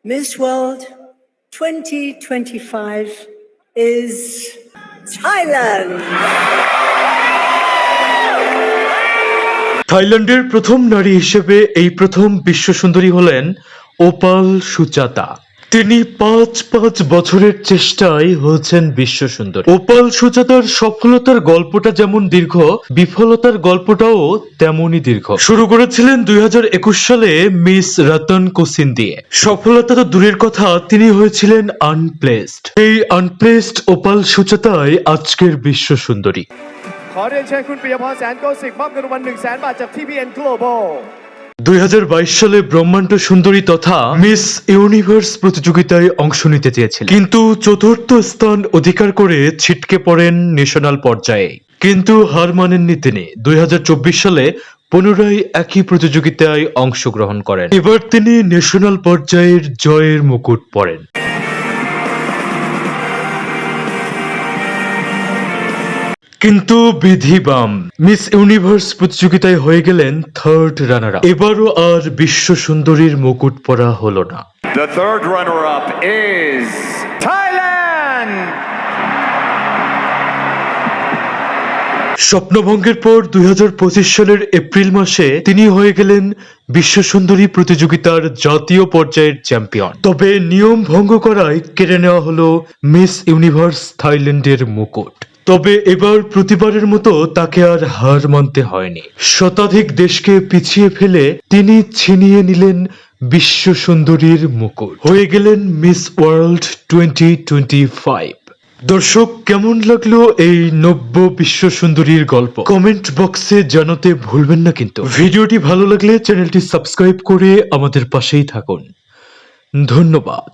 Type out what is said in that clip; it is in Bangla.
Miss World 2025 is Thailand. থাইল্যান্ডের প্রথম নারী হিসেবে এই প্রথম বিশ্ব সুন্দরী হলেন ওপাল সুচাতা। তিনি পাঁচ বছরের চেষ্টায় হয়েছেন বিশ্ব সুন্দরী। ওপাল সুচাতার সফলতার গল্পটা যেমন দীর্ঘ, বিফলতার গল্পটাও তেমনই দীর্ঘ। শুরু করেছিলেন 2021 সালে মিস রতন কোসিন দিয়ে। সফলতা তো দূরের কথা, তিনি হয়েছিলেন আনপ্লেসড। এই আনপ্লেসড ওপাল সুচাতাই আজকের বিশ্ব সুন্দরী। ขอเรียนเชิญคุณปิยพรแสนโกสิกมอบเงินรางวัล 100,000 บาทจาก TPN Global 2022 সালে ব্রহ্মাণ্ড সুন্দরী তথা মিস ইউনিভার্স প্রতিযোগিতায় অংশ নিতে চেয়েছিলেন, কিন্তু চতুর্থ স্থান অধিকার করে ছিটকে পড়েন ন্যাশনাল পর্যায়ে। কিন্তু হার মানেননি তিনি। 2024 সালে পুনরায় একই প্রতিযোগিতায় অংশগ্রহণ করেন। এবার তিনি ন্যাশনাল পর্যায়ের জয়ের মুকুট পরেন। কিন্তু বিধিবাম, মিস ইউনিভার্স প্রতিযোগিতায় হয়ে গেলেন থার্ড রানার আপ। এবারও আর বিশ্ব সুন্দরীর মুকুট পরা হলো না। The third runner-up is Thailand. স্বপ্নভঙ্গের পর 2025 সালের এপ্রিল মাসে তিনি হয়ে গেলেন বিশ্ব সুন্দরী প্রতিযোগিতার জাতীয় পর্যায়ের চ্যাম্পিয়ন। তবে নিয়ম ভঙ্গ করায় কেড়ে নেওয়া হলো মিস ইউনিভার্স থাইল্যান্ডের মুকুট। তবে এবার প্রতিবারের মতো তাকে আর হার মানতে হয়নি। শতাধিক দেশকে পিছিয়ে ফেলে তিনি ছিনিয়ে নিলেন বিশ্ব সুন্দরীর মুকুট, হয়ে গেলেন মিস ওয়ার্ল্ড 2025। দর্শক, কেমন লাগলো এই নব্য বিশ্ব সুন্দরীর গল্প কমেন্ট বক্সে জানাতে ভুলবেন না। কিন্তু ভিডিওটি ভালো লাগলে চ্যানেলটি সাবস্ক্রাইব করে আমাদের পাশেই থাকুন। ধন্যবাদ।